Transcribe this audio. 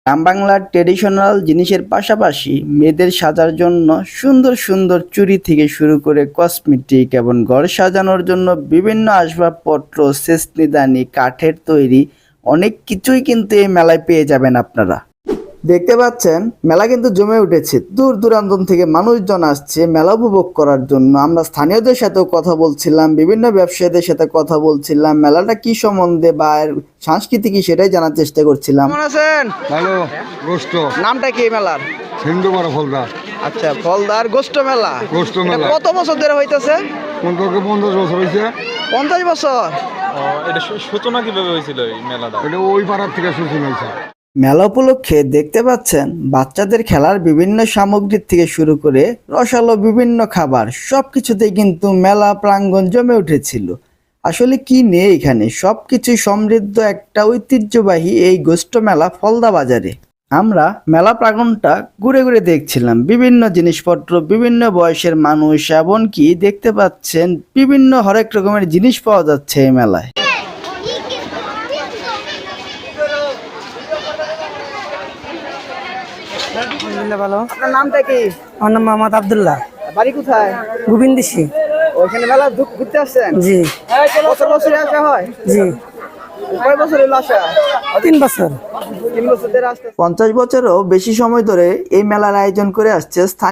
গ্রাম বাংলার ট্রেডিশনাল জিনিসের পাশাপাশি মেয়েদের সাজার জন্য সুন্দর সুন্দর চুড়ি থেকে শুরু করে কসমেটিক এবং ঘর সাজানোর জন্য বিভিন্ন আসবাবপত্র, সেচনিদানি, কাঠের তৈরি অনেক কিছুই কিন্তু এই মেলায় পেয়ে যাবেন আপনারা। দেখতে পাচ্ছেন মেলা কিন্তু জমে উঠেছে, দূর দূরান্ত থেকে মানুষজন আসছে মেলা উপভোগ করার জন্য। আমরা স্থানীয়দের সাথেও কথা বলছিলাম, বিভিন্ন ব্যবসায়ীদের সাথে কথা বলছিলাম, মেলাটা কি সম্বন্ধে বা এর সংস্কৃতি কি সেটাই জানার চেষ্টা করছিলাম। কেমন আছেন? ভালো গোস্ত নামটা কি এই মেলার? হিন্দু বড় ফলদা আচ্ছা, ফলদার গোস্ত মেলা। গোস্ত এটা মেলা কত বছর ধরে হইতেছে? 15 হয়েছে। 50 বছর। এটা সূচনা কিভাবে হয়েছিল এই মেলাটা? এটা ওই পাড়ার থেকে শুরু হয়েছে। মেলা উপলক্ষে দেখতে পাচ্ছেন বাচ্চাদের খেলার বিভিন্ন সামগ্রী থেকে শুরু করে রসালো বিভিন্ন খাবার সবকিছুতেই কিন্তু মেলা প্রাঙ্গণ জমে উঠেছিল। আসলে কি নেই এখানে, সবকিছুই সমৃদ্ধ একটা ঐতিহ্যবাহী এই গোষ্ঠ মেলা ফলদা বাজারে। আমরা মেলা প্রাঙ্গণটা ঘুরে ঘুরে দেখছিলাম, বিভিন্ন জিনিসপত্র, বিভিন্ন বয়সের মানুষ, এমনকি দেখতে পাচ্ছেন বিভিন্ন হরেক রকমের জিনিস পাওয়া যাচ্ছে এই মেলায়। ভালো। আপনার নামটা কি? আমার নাম মোহাম্মদ আব্দুল্লাহ। বাড়ি কোথায়? গোবিন্দিসি। ওইখানে মেলা ঘুরতে আসছেন? জি বছর বছরে আসা হয়? জি। কয় বছর হলো আসা? 3 বছর। 3 বছর ধরে আসছে। 50 বছরও বেশি সময় ধরে এই মেলার আয়োজন করে আসছে